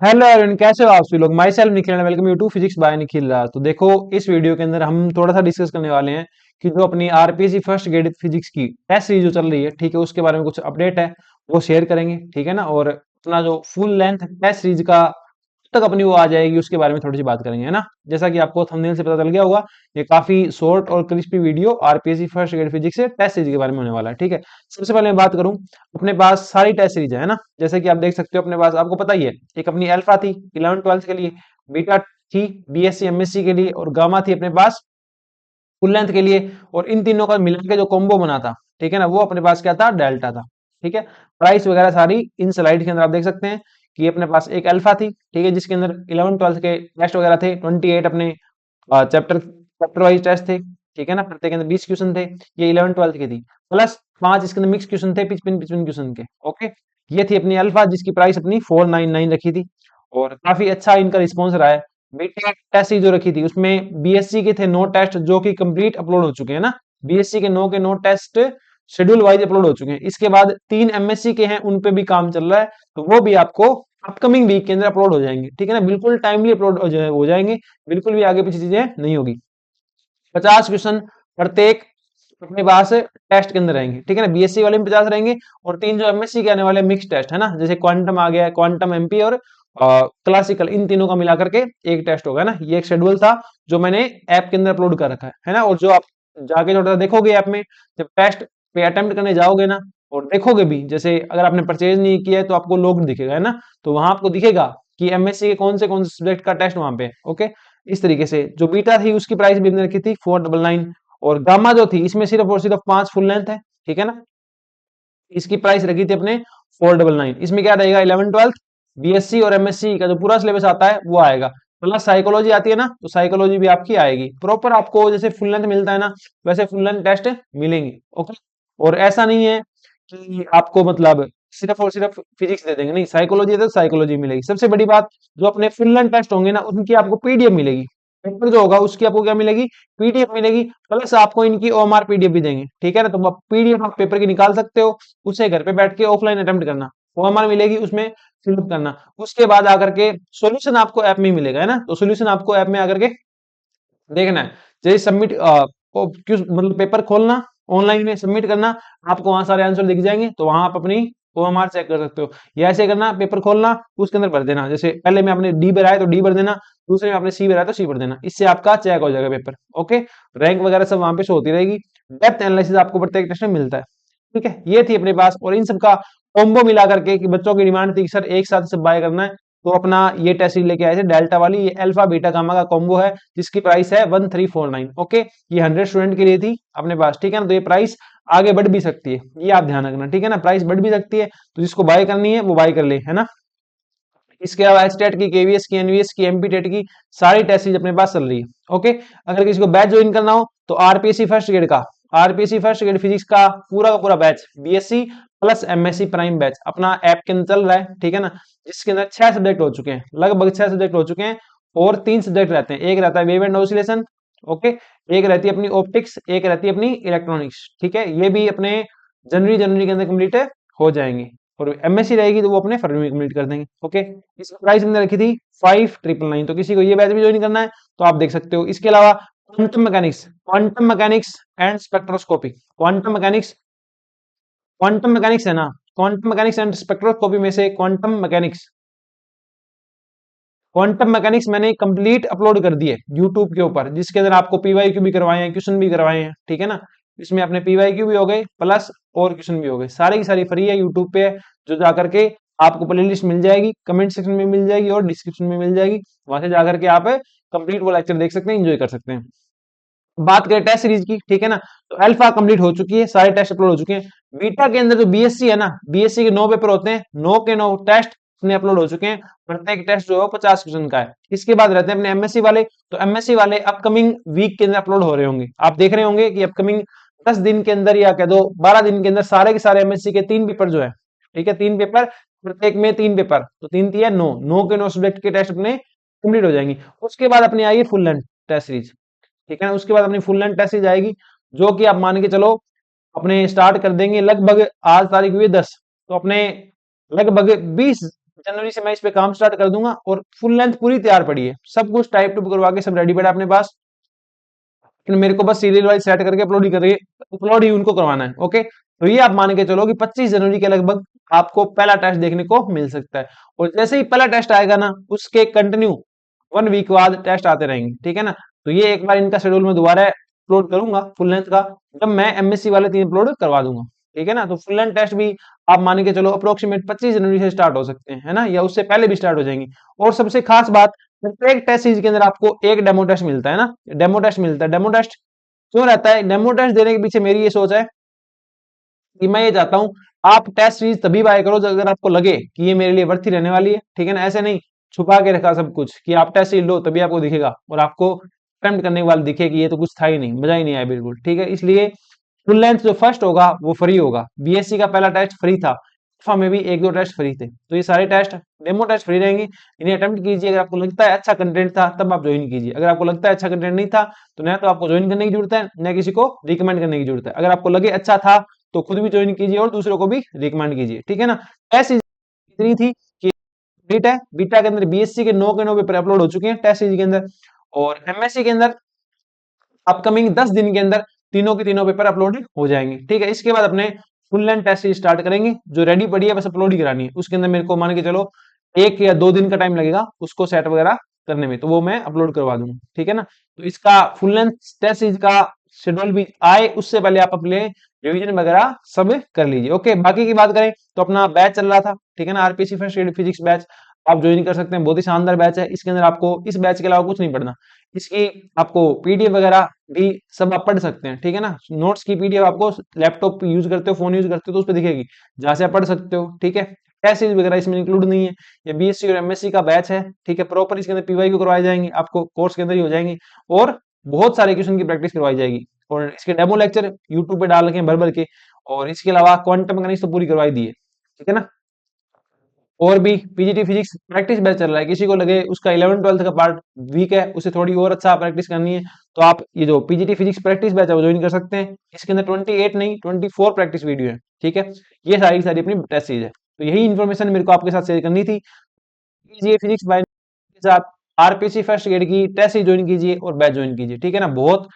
Hello everyone, कैसे हो आप सभी लोग। Myself Nikhil, welcome you to physics by Nikhil Raj. तो देखो, इस वीडियो के अंदर हम थोड़ा सा डिस्कस करने वाले हैं कि जो अपनी आरपीएससी फर्स्ट ग्रेड फिजिक्स की टेस्ट सीरीज जो चल रही है, ठीक है, उसके बारे में कुछ अपडेट है वो शेयर करेंगे, ठीक है ना। और अपना जो फुल लेंथ टेस्ट सीरीज का कब तक अपनी वो आ जाएगी उसके बारे में थोड़ी सी बात करेंगे, है ना। जैसा कि आपको थंबनेल से पता चल गया होगा, ये काफी शॉर्ट और crispy video RPSC first grade physics से टेस्ट सीरीज के बारे में होने वाला है, ठीक है। सबसे पहले मैं बात करूं, अपने पास सारी टेस्ट सीरीज है ना। जैसे कि आप देख सकते हो, अपने पास आपको पता ही है, एक अपनी अल्फा थी 11 12 के लिए, बीटा थी बीएससी एमएससी के लिए, और गामा थी अपने पास फुल लेंथ के लिए। और इन तीनों का मिला के जो कॉम्बो बना था, ठीक है ना, वो अपने पास क्या था, डेल्टा था, ठीक है। प्राइस वगैरह सारी इन स्लाइड के अंदर आप देख सकते हैं कि अपने पास एक अल्फा थी, ठीक है, जिसके अंदर 11 12 के टेस्ट वगैरह थे, 28 अपने चैप्टर चैप्टर वाइज टेस्ट थे, ठीक है ना। प्रत्येक के अंदर 20 क्वेश्चन थे, ये 11 12 की थी, प्लस 5 इसके अंदर मिक्स क्वेश्चन थे, पिचपिन पिचपिन क्वेश्चन के। ओके, ये थी अपनी अल्फा, जिसकी प्राइस अपनी 499 रखी थी, और काफी अच्छा इनका रिस्पॉन्स रहा है। बीटा टेस्ट जो रखी थी उसमें बीएससी के थे 9 टेस्ट जो कि कंप्लीट अपलोड हो चुके हैं ना। बीएससी के 9 टेस्ट शेड्यूल वाइज अपलोड हो चुके हैं। इसके बाद 3 एमएससी के हैं, उन पे भी काम चल रहा है, तो वो भी आपको अपकमिंग वीक के अंदर अपलोड हो जाएंगे, ठीक है ना। बिल्कुल टाइमली अपलोड हो जाएंगे, बिल्कुल भी आगे पीछे चीजें नहीं होगी। 50 क्वेश्चन प्रत्येक अपने पास टेस्ट के अंदर रहेंगे, ठीक है ना। बीएससी वाले में 50 रहेंगे, और 3 जो एमएससी के आने वाले मिक्स टेस्ट है ना, जैसे क्वांटम आ गया, क्वांटम एमपी और क्लासिकल, इन तीनों का मिलाकर के एक टेस्ट होगा ना। ये एक शेड्यूल था जो मैंने ऐप के अंदर अपलोड कर रखा है ना। और जो आप जाके थोड़ा सा देखोगे ऐप में, जब टेस्ट पे अटेम्प्ट करने जाओगे ना, और देखोगे भी, जैसे अगर आपने परचेज नहीं किया है तो आपको लोग दिखेगा, है ना। तो वहां आपको दिखेगा कि एमएससी के कौन से सब्जेक्ट का टेस्ट वहां पे है। ओके, इस तरीके से जो बीटा थी उसकी प्राइस भी हमने रखी थी 499, और गामा जो थी इसमें सिर्फ और सिर्फ 5 फुल लेंथ है, ठीक है ना। इसकी प्राइस रखी थी अपने 499। इसमें क्या रहेगा, 11 12 बीएससी और एमएससी का जो पूरा सिलेबस आता है वो आएगा, प्लस साइकोलॉजी आती है ना, तो साइकोलॉजी भी आपकी आएगी प्रॉपर। आपको जैसे फुल लेंथ मिलता है ना, वैसे फुल लेंथ टेस्ट मिलेंगे। ओके, और ऐसा नहीं है कि आपको मतलब सिर्फ और सिर्फ फिजिक्स दे देंगे, नहीं, साइकोलॉजी है तो साइकोलॉजी मिलेगी। सबसे बड़ी बात, जो अपने फुल लेंथ टेस्ट होंगे ना, उनकी आपको पीडीएफ मिलेगी। पेपर जो होगा उसकी आपको क्या मिलेगी, पीडीएफ मिलेगी, प्लस आपको इनकी ओएमआर पीडीएफ भी देंगे, ठीक है ना। तो पीडीएफ आप पेपर की निकाल सकते हो, उसे घर पे बैठ के ऑफलाइन अटेम्प्ट करना, ओएमआर मिलेगी उसमें फिलअप करना। उसके बाद आकर के सॉल्यूशन आपको ऐप में ही मिलेगा, है ना। तो सॉल्यूशन आपको ऐप में आकर के देखना है, जैसे सबमिट मतलब पेपर खोलना, ऑनलाइन में सबमिट करना, आपको वहां सारे आंसर दिख जाएंगे, तो वहां आप अपनी ओएमआर चेक कर सकते हो। या ऐसे करना, पेपर खोलना, उसके अंदर भर देना, जैसे पहले में आपने डी भरा है तो डी भर देना, दूसरे में आपने सी भरा है तो सी भर देना, इससे आपका चेक हो जाएगा पेपर। ओके, रैंक वगैरह सब वहां पे शो होती रहेगी। डेप्थ एनालिसिस आपको प्रत्येक टेस्ट में मिलता है, ठीक है। ये थी अपने पास, और इन सब का कॉम्बो मिला करके, कि बच्चों की डिमांड थी कि सर एक साथ सब बाय करना है, तो अपना ये टेस्ट सीरीज लेके आए थे डेल्टा वाली, ये अल्फा बीटा गामा का कॉम्बो है, जिसकी प्राइस है 1349। ओके, ये 100 स्टूडेंट के लिए थी अपने पास, ठीक है ना। तो ये प्राइस आगे बढ़ भी सकती है, ये आप ध्यान रखना, ठीक है ना। प्राइस बढ़ भी सकती है, तो जिसको बाय करनी है वो बाय कर ले, है ना। इसके अलावा एचटेट की, केवीएस की, एनवीएस की, एमपी टेट की सारी टेस्ट सीरीज अपने पास चल रही है। ओके, अगर किसी को बैच ज्वाइन करना हो तो आरपीएससी फर्स्ट ग्रेड का, आरपीएससी फर्स्ट ग्रेड फिजिक्स का पूरा batch, BSc plus MSc prime batch अपना ऐप के अंदर चल रहा है, ठीक है ना। जिसके अंदर 6 सब्जेक्ट हो चुके हैं, लगभग 6 सब्जेक्ट हो चुके हैं, और 3 सब्जेक्ट रहते हैं। एक रहता है वेव एंड ऑसिलेशन, ओके, एक रहती है अपनी ऑप्टिक्स, एक रहती है अपनी इलेक्ट्रॉनिक्स, ठीक है। ये भी अपने जनवरी जनवरी के अंदर कंप्लीट हो जाएंगे, और एमएससी रहेगी तो वो अपने फरवरी में कंप्लीट कर देंगे। ओके, इसकी प्राइस हमने रखी थी 5999, तो किसी को ये बैच भी ज्वाइन करना है तो आप देख सकते हो। इसके अलावा quantum mechanics and spectroscopy, quantum mechanics quantum mechanics है ना, क्वांटम मैकेनिक्स एंड स्पेक्ट्रोस्कोपी में से क्वांटम मैकेनिक्स मैंने कंप्लीट अपलोड कर दिए यूट्यूब के ऊपर, जिसके अंदर आपको पीवाईक्यू भी करवाए हैं, क्वेश्चन भी करवाए हैं, ठीक है ना। इसमें अपने पीवाईक्यू भी हो गए, प्लस और क्वेश्चन भी हो गए, सारी की सारी फ्री है, यूट्यूब पे है। जो जाकर के आपको प्ले लिस्ट मिल जाएगी, कमेंट सेक्शन में मिल जाएगी और डिस्क्रिप्शन में मिल जाएगी, वहां से जाकर के आप कंप्लीट वो लेक्चर देख सकते हैं, एंजॉय कर सकते हैं। बात करें टेस्ट सीरीज की, ठीक है ना, तो अल्फा कंप्लीट हो चुकी है, सारे टेस्ट अपलोड हो चुके हैं। बीटा के अंदर जो बीएससी है ना, बीएससी के 9 पेपर होते हैं, 9 के 9 टेस्ट अपने अपलोड हो चुके हैं। प्रत्येक टेस्ट जो है 50 क्वेश्चन का है। इसके बाद रहते हैं अपने एमएससी वाले, तो एमएससी वाले अपकमिंग वीक के अंदर अपलोड हो रहे होंगे। आप देख रहे होंगे कि अपकमिंग 10 दिन के अंदर, या कह दो 12 दिन के अंदर, सारे के सारे एमएससी के 3 पेपर जो है, ठीक है, 3 पेपर, प्रत्येक में 3 पेपर, तो 3 3 9, 9 के 9 सब्जेक्ट के टेस्ट अपने कंप्लीट हो जाएंगे। उसके बाद अपनी आएगी फुल लेंथ टेस्ट सीरीज, ठीक है ना। उसके बाद अपनी फुल लेंथ टेस्ट सीरीज आएगी, जो कि आप मान के चलो अपने स्टार्ट कर देंगे लगभग, आज तारीख हुई है 10, तो अपने लगभग 20 जनवरी से मैं इस पे काम स्टार्ट कर दूंगा और फुल लेंथ पूरी तैयार पड़ी है, सब कुछ टाइप टू करवा के सब रेडी पड़ा है अपने पास। फिर मेरे को बस सीरियल वाइज सेट करके अपलोड ही उनको करवाना है। ओके, तो ये आप मान के चलो कि 25 जनवरी के लगभग आपको पहला टेस्ट देखने को मिल सकता है। और जैसे ही पहला टेस्ट आएगा ना, उसके कंटिन्यू 1 वीक बाद टेस्ट आते रहेंगे, ठीक है ना। तो ये एक बार इनका शेड्यूल में दोबारा अपलोड करूंगा फुल लेंथ का, जब मैं एमएससी वाले 3 अपलोड करवा दूंगा, ठीक है ना। तो फुल लेंथ टेस्ट भी आप मान के चलो अप्रोक्सीमेट 25 जनवरी से स्टार्ट हो सकते हैं, है ना, या उससे पहले भी स्टार्ट हो जाएंगी। और सबसे खास बात, प्रत्येक टेस्ट सीरीज के अंदर आपको एक डेमो टेस्ट मिलता है ना, डेमो टेस्ट मिलता है। डेमो टेस्ट क्यों रहता है? डेमो टेस्ट देने के पीछे मेरी ये सोच है कि मैं ये चाहता हूं आप टेस्ट सीरीज तभी बाय करो जब अगर आपको लगे कि ये मेरे लिए वर्थ ही रहने वाली है, ठीक है ना। ऐसे नहीं छुपा के रखा सब कुछ कि आप टेस्ट सीरीज लो तभी आपको दिखेगा और आपको अटेम्प्ट करने के बाद दिखे कि ये तो कुछ था ही नहीं, मजा ही नहीं आया बिल्कुल, ठीक है। इसलिए फुल लेंथ जो फर्स्ट होगा वो फ्री होगा। बीएससी का पहला टेस्ट फ्री था, अल्फा में भी 1-2 टेस्ट फ्री थे, तो ये सारे टेस्ट डेमो टेस्ट फ्री रहेंगे। इन्हें अटेम्प्ट कीजिए, अगर आपको लगता है अच्छा कंटेंट था तब आप ज्वाइन कीजिए, अगर आपको लगता है अच्छा कंटेंट नहीं था तो न तो आपको ज्वाइन करने की जरूरत है न किसी को रिकमेंड करने की जरूरत है। अगर आपको लगे अच्छा था तो खुद भी ज्वाइन कीजिए और दूसरों को भी रिकमेंड कीजिए, ठीक है ना। टेस्ट इतनी थी कि बीटा है, बीटा के अंदर बीएससी के 9 पेपर अपलोड हो चुके हैं टेस्ट सीरीज के अंदर, और एमएससी के अंदर अपकमिंग 10 दिन के अंदर तीनों के तीनों पेपर अपलोड हो जाएंगे, ठीक है। इसके बाद अपने full length test series start करेंगे, जो रेडी पड़ी है बस अपलोड ही करानी है। उसके अंदर मेरे को मान के चलो 1 या 2 दिन का टाइम लगेगा उसको सेट वगैरह करने में, तो वो मैं अपलोड करवा दूंगा, ठीक है ना। तो इसका फुल लेंथ टेस्ट सीरीज का शेड्यूल भी आए उससे पहले आप अपने रिवीजन वगैरह सब कर लीजिए। ओके, बाकी की बात करें तो अपना बैच चल रहा था, ठीक है ना, RPC first aid physics batch आप ज्वाइन कर सकते हैं। बहुत ही शानदार बैच है, इसके अंदर आपको इस बैच के अलावा कुछ नहीं पढ़ना। इसकी आपको पीडीएफ वगैरह भी सब आप पढ़ सकते हैं, ठीक है ना। नोट्स की पीडीएफ आपको लैपटॉप यूज करते हो, फोन यूज करते हो तो उस पर दिखेगी, जहां से आप पढ़ सकते हो, ठीक है। टेस्ट सीरीज वगैरह इसमें इंक्लूड नहीं है। ये बीएससी और एमएससी का बैच है, ठीक है। प्रॉपर इसके अंदर पीवाईक्यू करवाए जाएंगे, आपको कोर्स के अंदर ही हो जाएंगे, और बहुत सारे क्वेश्चन की प्रैक्टिस करवाई जाएगी। और इसके डेमो लेक्चर यूट्यूब पे डाल के भर भर के, और इसके अलावा क्वांटम मैकेनिक्स तो पूरी करवाई दी है, ठीक है ना। और भी पीजीटी फिजिक्स प्रैक्टिस बैच चल रहा है, किसी को लगे उसका 11th-12th का पार्ट वीक है, उसे थोड़ी और अच्छा प्रैक्टिस करनी है, तो आप ये जो पीजीटी फिजिक्स प्रैक्टिस बैच है वो ज्वाइन कर सकते हैं। इसके अंदर 28 नहीं 24 प्रैक्टिस वीडियो है, ठीक है। ये सारी की सारी अपनी टेस्ट सीरीज है। तो यही इन्फॉर्मेशन मेरे को आपके साथ शेयर करनी थी। कीजिए फिजिक्स बाय के साथ आरपीसी फर्स्ट ग्रेड की टेस्ट ही ज्वाइन कीजिए और बैच ज्वाइन कीजिए, ठीक है ना। बहुत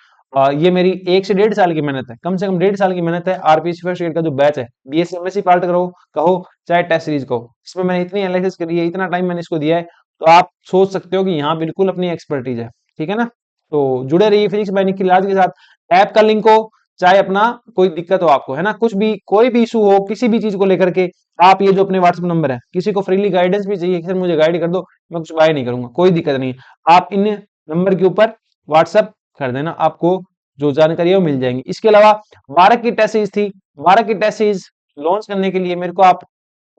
ये मेरी 1 से 1.5 साल की मेहनत है, कम से कम 1.5 साल की मेहनत है। आरपीसी फर्स्ट ग्रेड का जो बैच है, बीएससी एमएससी पार्ट करो कहो चाहे टेस्ट सीरीज कहो, इसमें मैंने इतनी एनालिसिस करी है, इतना टाइम मैंने इसको दिया है, तो आप सोच सकते हो कि यहाँ बिल्कुल अपनी एक्सपर्टीज है, ठीक है ना। तो जुड़े रहिए फिजिक्स बाय निखिल राज के साथ। ऐप का लिंक हो चाहे अपना कोई दिक्कत हो आपको, है ना, कुछ भी कोई भी इशू हो किसी भी चीज को लेकर के, आप ये जो अपने व्हाट्सएप नंबर है, किसी को फ्रीली गाइडेंस भी चाहिए कि सर मुझे गाइड कर दो, मैं कुछ बाय नहीं करूंगा, कोई दिक्कत नहीं है। आप इन नंबर के ऊपर व्हाट्सएप कर देना, आपको जो जानकारी है वो मिल जाएंगी। इसके अलावा 12 की टेस्ट सीरीज थी, 12 की टेस्ट सीरीज लॉन्च करने के लिए मेरे को आप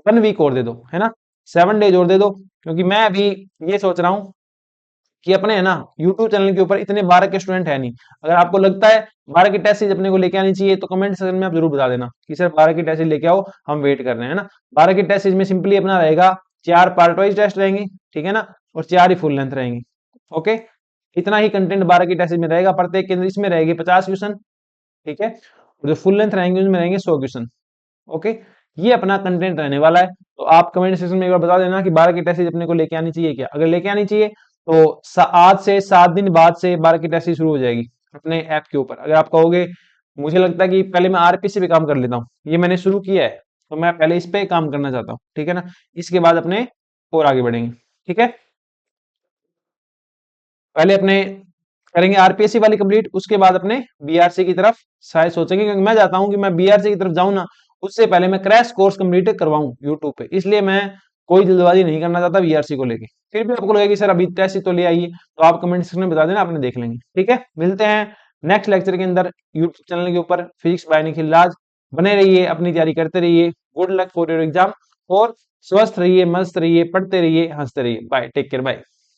1 वीक और दे दो, है ना, 7 डेज और दे दो, क्योंकि मैं अभी ये सोच रहा हूँ कि अपने है ना यूट्यूब चैनल के ऊपर इतने 12 के स्टूडेंट है नहीं। अगर आपको लगता है 12 की टेस्ट सीरीज अपने को लेके आनी चाहिए तो कमेंट सेक्शन में आप जरूर बता देना कि सर 12 की टेस्ट सीरीज लेके आओ, हम वेट कर रहे हैं, है ना। 12 की टेस्ट सीरीज में सिंपली अपना रहेगा 4 पार्ट वाइज टेस्ट रहेंगे, ठीक है ना, और 4 ही फुल लेंथ रहेंगी। ओके, इतना ही कंटेंट 12 की टेस्ट सीरीज में रहेगा। प्रत्येक के अंदर इसमें रहेगी 50 क्वेश्चन, ठीक है, और जो फुल लेंथ रहेंगे उसमें रहेंगे 100 क्वेश्चन। ओके, ये अपना कंटेंट रहने वाला है। तो आप कमेंट सेक्शन में एक बार बता देना कि 12 की टेस्ट सीरीज अपने को लेके आनी चाहिए क्या। अगर लेके आनी चाहिए तो आज से 7 दिन बाद से 12 की टेस्ट सीरीज शुरू हो जाएगी अपने ऐप के ऊपर। अगर आप कहोगे मुझे लगता है कि पहले मैं आरपीसी पे काम कर लेता हूँ, ये मैंने शुरू किया है तो मैं पहले इस पे काम करना चाहता हूँ, ठीक है ना, इसके बाद अपने और आगे बढ़ेंगे, ठीक है। पहले अपने करेंगे आरपीएससी वाली कंप्लीट, उसके बाद अपने बीआरसी की तरफ शायद सोचेंगे, क्योंकि मैं चाहता हूं कि मैं बीआरसी की तरफ जाऊं ना, उससे पहले मैं क्रैश कोर्स कंप्लीट करवाऊं यूट्यूब पे, इसलिए मैं कोई जल्दबाजी नहीं करना चाहता बीआरसी को लेके। फिर भी आपको लगेगी सर अभी टेस्ट ही तो ले आइए, तो आप कमेंट सेक्शन में बता देना, आपने देख लेंगे, ठीक है। मिलते हैं नेक्स्ट लेक्चर के अंदर यूट्यूब चैनल के ऊपर फिजिक्स बाय निखिल राज। बने रहिए, अपनी तैयारी करते रहिए। Good luck for your exam, और स्वस्थ रहिए, मस्त रहिए, पढ़ते रहिए, हंसते रहिए। Bye, take care, bye.